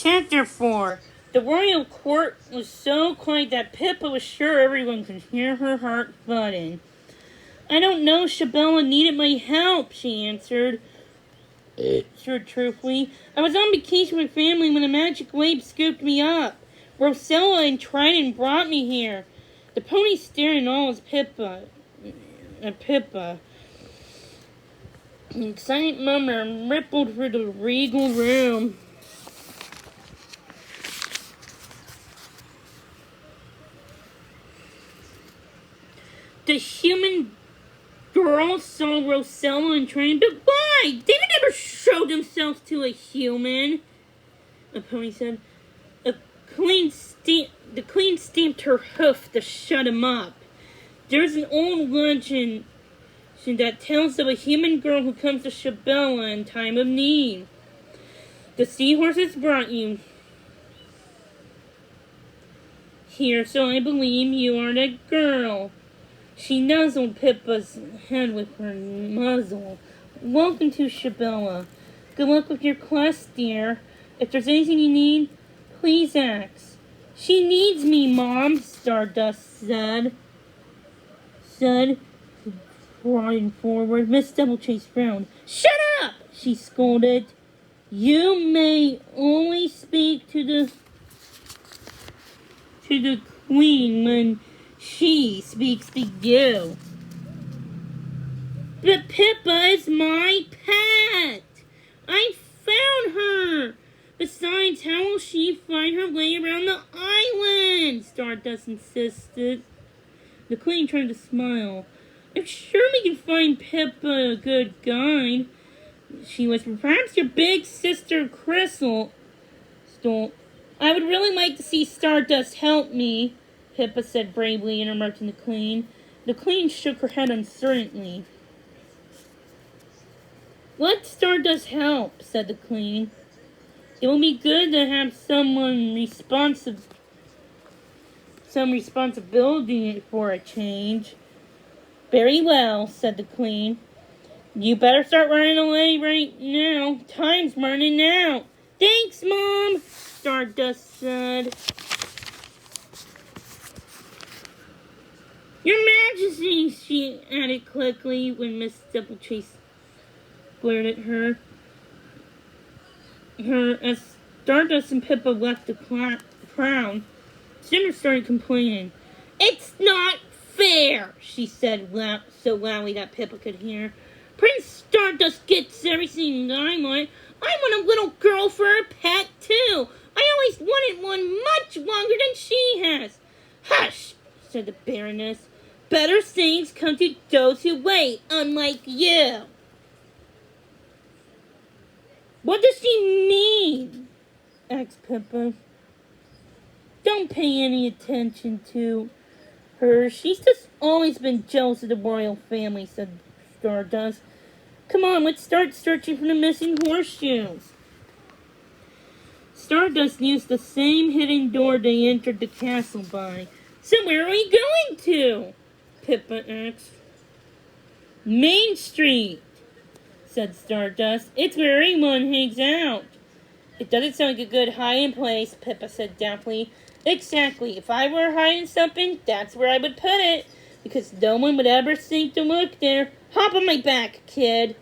sat there for? The royal court was so quiet that Pippa was sure everyone could hear her heart thudding. I don't know, Shabella needed my help, she answered. Sure, truthfully. I was on vacation with family when a magic wave scooped me up. Rosella and Trident brought me here. The pony stared in awe at Pippa. An excited murmur rippled through the regal room. The human girl saw Rosella and Trident, but why? David never showed themselves to a human. The pony said. The queen stamped her hoof to shut him up. There's an old legend that tells of a human girl who comes to Shabella in time of need. The seahorses brought you here, so I believe you are that girl. She nuzzled Pippa's head with her muzzle. Welcome to Shabella. Good luck with your quest, dear. If there's anything you need, please ask. She needs me, Mom, Stardust said. Striding forward. Miss Doublechase frowned. Shut up, she scolded. You may only speak to the queen when she speaks to you. But Pippa is my pet. I found her. Besides, how will she find her way around the island? Stardust insisted. The queen tried to smile. I'm sure we can find Pippa a good guide. She whispered, perhaps your big sister Crystal. I would really like to see Stardust help me, Pippa said bravely, interrupting the queen. The queen shook her head uncertainly. Let Stardust help, said the queen. It will be good to have some responsibility for a change. Very well, said the queen. You better start running away right now. Time's running out. Thanks, Mom, Stardust said. Your Majesty, she added quickly when Miss Doublechase glared at her. As Stardust and Pippa left the crown, Simmer started complaining. It's not fair, she said so loudly that Pippa could hear. Prince Stardust gets everything I want. I want a little girl for a pet, too. I always wanted one much longer than she has. Hush, said the Baroness. Better things come to those who wait, unlike you. What does she mean? Asked Pippa. Don't pay any attention to her. She's just always been jealous of the royal family, said Stardust. Come on, let's start searching for the missing horseshoes. Stardust used the same hidden door they entered the castle by. So where are we going to? Pippa asked. Main Street, said Stardust. It's where everyone hangs out. It doesn't sound like a good hiding place, Pippa said doubtfully. Exactly. If I were hiding something, that's where I would put it, because no one would ever think to look there. Hop on my back, kid.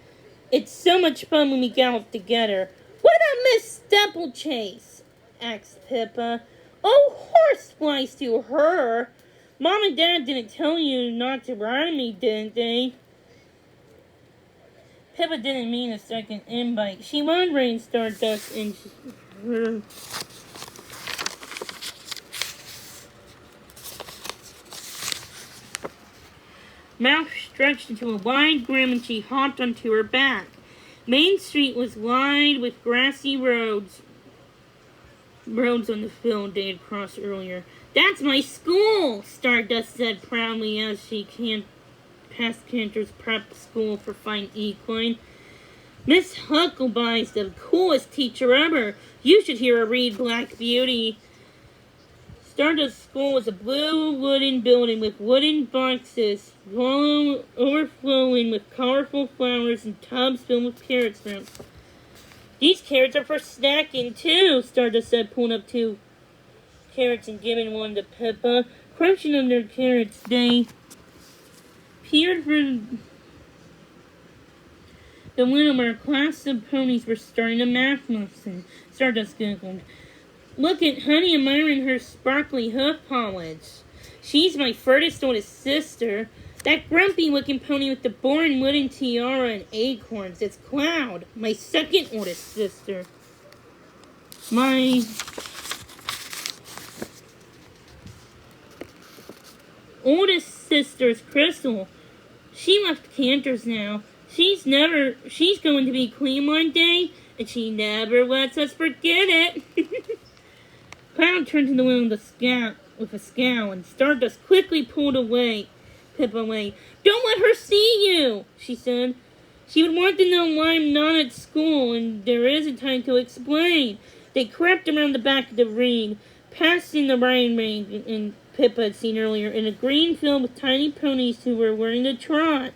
It's so much fun when we gallop together. What about Miss Doublechase? Asked Pippa. Oh, horseflies to her. Mom and Dad didn't tell you not to ride me, didn't they? Pippa didn't mean a second invite. She wanted Rain Stardust in her mouth stretched into a wide grin and she hopped onto her back. Main Street was lined with grassy roads on the field they had crossed earlier. That's my school, Stardust said proudly as she passed Cantor's prep school for fine equine. Miss Hucklebee's the coolest teacher ever. You should hear her read Black Beauty. Stardust School was a blue wooden building with wooden boxes overflowing with colorful flowers and tubs filled with carrot sprouts. These carrots are for snacking, too, Stardust said, pulling up 2 carrots and giving one to Pippa. Crunching on their carrots, they peered through the window where a class of ponies were starting a math lesson. Stardust giggled. Look at Honey admiring her sparkly hoof polish. She's my furthest oldest sister. That grumpy-looking pony with the boring wooden tiara and acorns. It's Cloud, my second oldest sister. My oldest sister's Crystal. She left Cantor's now. She's going to be queen one day, and she never lets us forget it. Cloud turned to the window with a scowl, and Stardust quickly pulled Pippa away. Don't let her see you, she said. She would want to know why I'm not at school, and there isn't time to explain. They crept around the back of the ring, passing the riding ring and Pippa had seen earlier, in a green field with tiny ponies who were learning to trot.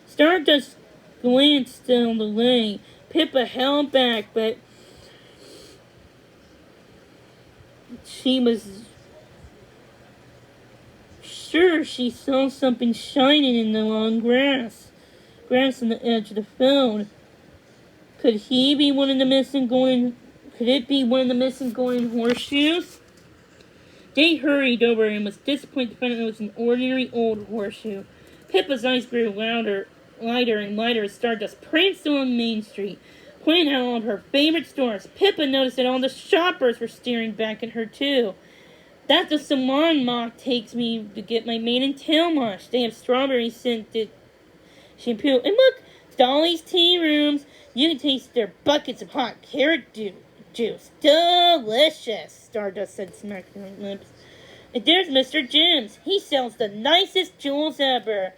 Stardust glanced down the lane. Pippa held back, but she was sure she saw something shining in the long grass on the edge of the field. Could it be one of the missing golden horseshoes? They hurried over and was disappointed to find out it was an ordinary old horseshoe. Pippa's eyes grew lighter and lighter as Stardust pranced along Main Street, pointing out all of her favorite stores. Pippa noticed that all the shoppers were staring back at her, too. That's the salon mock takes me to get my mane and tail wash. They have strawberry-scented shampoo. And look, Dolly's tea rooms. You can taste their buckets of hot carrot juice. Delicious, Stardust said, smacking her lips. And there's Mr. Jim's. He sells the nicest jewels ever.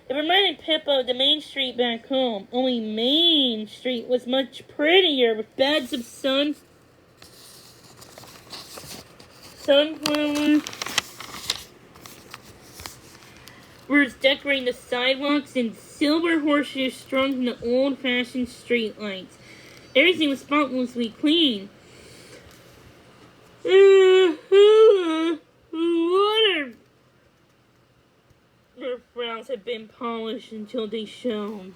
It reminded Pippa of the Main Street back home. Only Main Street was much prettier with beds of sunflowers, birds decorating the sidewalks, and silver horseshoes strung from the old-fashioned street lights. Everything was spotlessly clean. Their brows had been polished until they shone.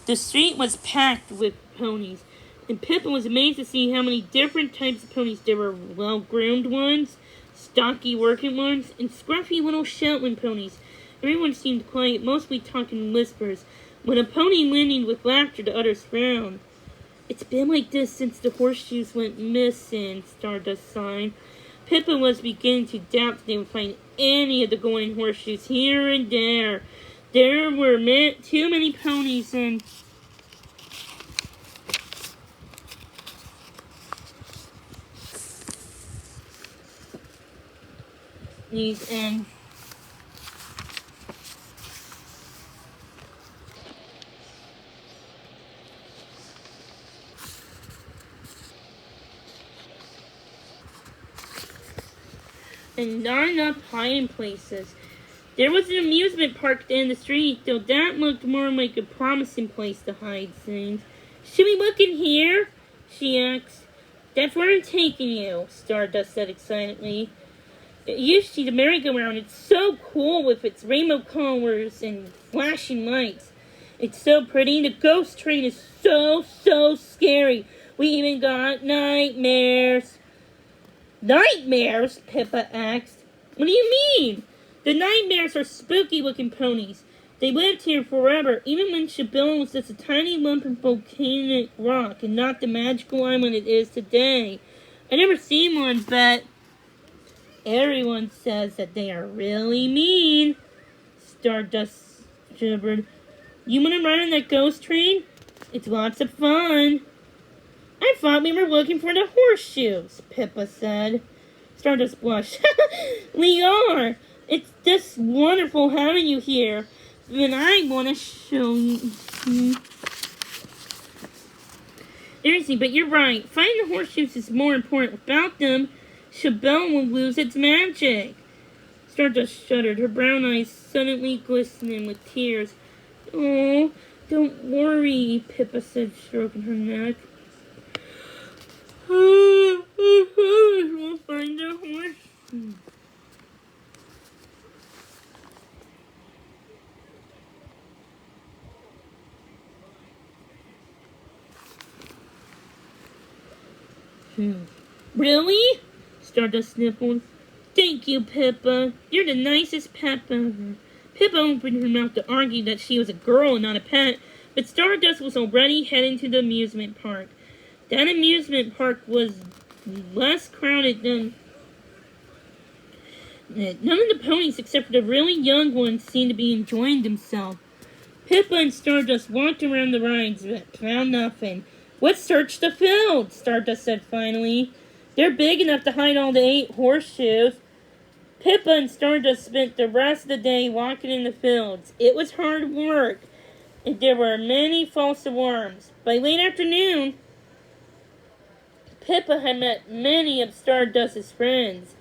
The street was packed with ponies, and Pippa was amazed to see how many different types of ponies there were. Well-groomed ones, stocky working ones, and scruffy little Shetland ponies. Everyone seemed quiet, mostly talking in whispers. When a pony whinnied with laughter, the others frowned. It's been like this since the horseshoes went missing, Stardust sighed. Pippa was beginning to doubt that they would find any of the golden horseshoes here and there. There were too many ponies and not enough hiding places. There was an amusement park at the end of the street, though that looked more like a promising place to hide things. Should we look in here? She asked. That's where I'm taking you, Stardust said excitedly. You see the merry-go-round. It's so cool with its rainbow colors and flashing lights. It's so pretty. The ghost train is so scary. We even got nightmares. Nightmares? Pippa asked. What do you mean? The nightmares are spooky-looking ponies. They lived here forever, even when Shabilla was just a tiny lump of volcanic rock and not the magical island it is today. I've never seen one, but everyone says that they are really mean. Stardust gibbered. You want to ride on that ghost train? It's lots of fun. I thought we were looking for the horseshoes, Pippa said. Stardust blushed. We are. It's just wonderful having you here. And I want to show you. Seriously, but you're right. Finding the horseshoes is more important. Without them, Chabelle will lose its magic. Stardust shuddered, her brown eyes suddenly glistening with tears. Oh, don't worry, Pippa said, stroking her neck. We'll find a horse. Really? Stardust sniffled. Thank you, Pippa. You're the nicest pet ever. Pippa opened her mouth to argue that she was a girl and not a pet, but Stardust was already heading to the amusement park. That amusement park was less crowded than... None of the ponies, except for the really young ones, seemed to be enjoying themselves. Pippa and Stardust walked around the rides, but found nothing. Let's search the field, Stardust said finally. They're big enough to hide all the 8 horseshoes. Pippa and Stardust spent the rest of the day walking in the fields. It was hard work, and there were many false alarms. By late afternoon, Pippa had met many of Stardust's friends,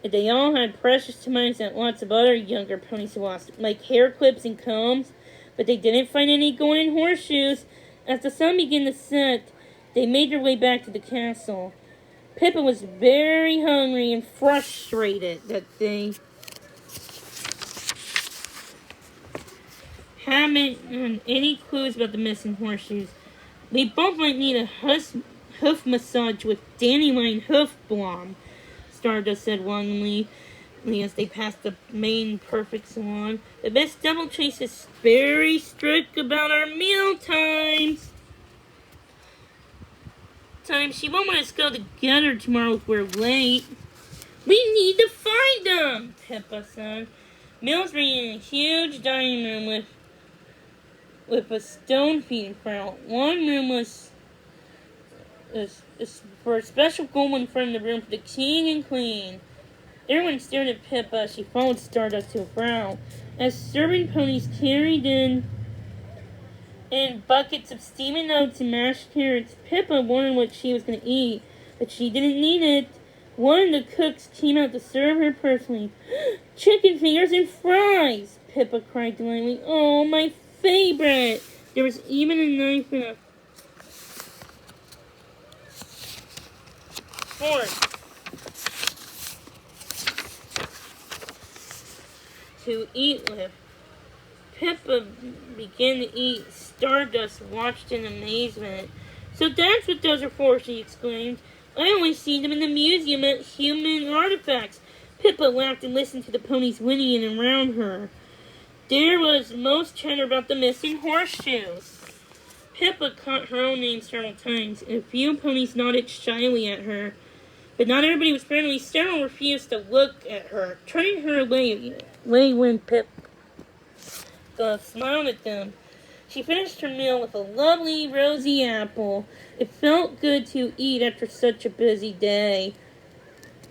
and they all had precious toys and lots of other younger ponies lost, like hair clips and combs, but they didn't find any golden horseshoes. As the sun began to set, they made their way back to the castle. Pippa was very hungry and frustrated that they haven't any clues about the missing horseshoes. We both might need a hoof massage with dandelion hoof balm, Stardust said longingly as they passed the main perfect salon. The Miss Double Chase is very strict about our meal times. She won't want us to go together tomorrow if we're late. We need to find them, Pippa said. Meals were in a huge dining room with a stone feeding front. One room was for a special golden front in the room for the king and queen. Everyone stared at Pippa as she followed Stardust to a frown. As serving ponies carried in buckets of steaming oats and mashed carrots, Pippa wondered what she was going to eat, but she didn't need it. One of the cooks came out to serve her personally. Chicken fingers and fries, Pippa cried delightedly. Oh, my favorite. There was even a knife and a fork to eat with. Pippa began to eat. Stardust watched in amazement. So that's what those are for, she exclaimed. I only see them in the museum at Human Artifacts. Pippa laughed and listened to the ponies whinnying around her. There was most chatter about the missing horseshoes. Pippa caught her own name several times, and a few ponies nodded shyly at her. But not everybody was friendly. Several refused to look at her, turning her away when Pippa smiled at them. She finished her meal with a lovely rosy apple. It felt good to eat after such a busy day.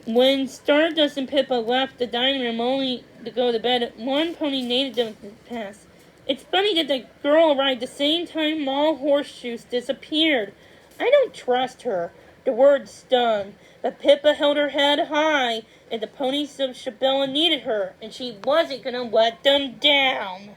When Stardust and Pippa left the dining room only to go to bed, one pony neighed them to pass. It's funny that the girl arrived the same time all horseshoes disappeared. I don't trust her. The words stung, but Pippa held her head high, and the ponies of Chabelle needed her, and she wasn't going to let them down.